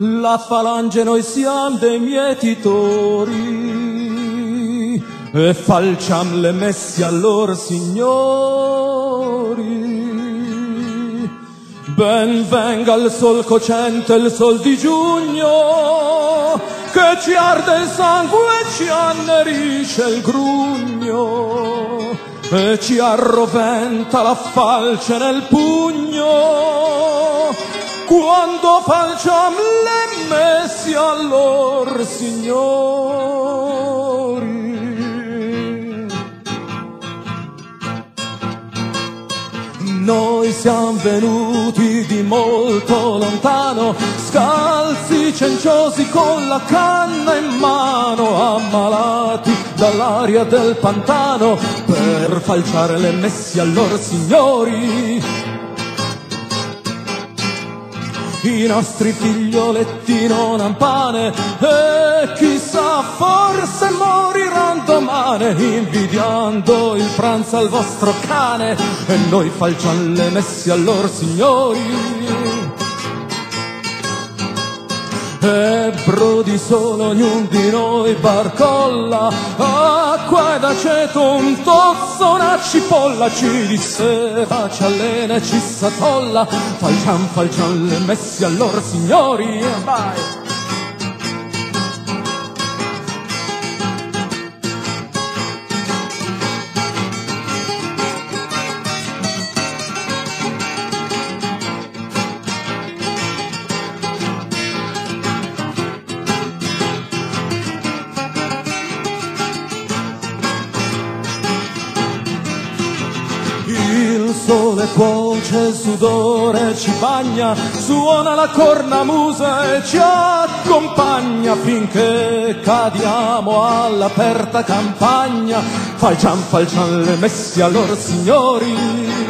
La falange noi siamo dei mietitori e falciam le messi a lor signori. Ben venga il sol cocente, il sol di giugno, che ci arde il sangue e ci annerisce il grugno e ci arroventa la falce nel pugno quando falciam le messi a lor signori. Noi siamo venuti di molto lontano, scalzi, cenciosi, con la canna in mano, ammalati dall'aria del pantano, per falciare le messi a lor signori. I nostri figlioletti non han pane e chissà, forse moriranno domani, invidiando il pranzo al vostro cane, e noi falciam le messi a lor signori. Ebbro di solo ognun di noi barcolla, acqua ed aceto, un tozzo, una cipolla, ci disseta, ci allena e ci s'atolla, falciam le messi a lor signori. Vai! Il sole cuoce, il sudore ci bagna, suona la cornamusa e ci accompagna finché cadiamo all'aperta campagna. Falciam le messi a lor signori.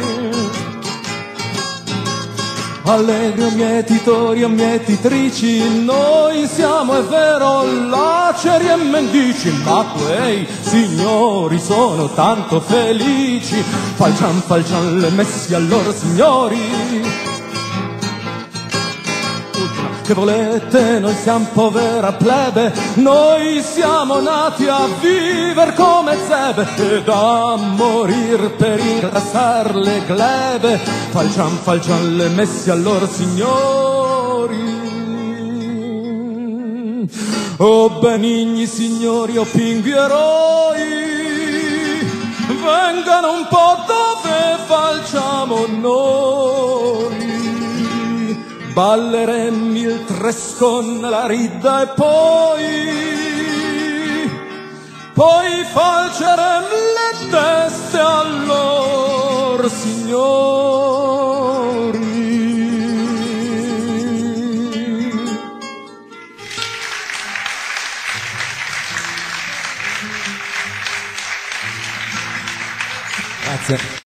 Allegri o mietitori o mietitrici, noi siamo, è vero, laceri e mendici, ma quei signori sono tanto felici. Falciam le messi a lor signori. Che volete, noi siamo povera plebe, noi siamo nati a viver come zebe ed a morir per ingrassar le glebe. Falciam le messi a lor signori. O benigni signori, o pingui eroi, vengano un po' dove falciamo noi. Balleremmo il trescon, la ridda e poi falcerem le teste a lor signori. Grazie.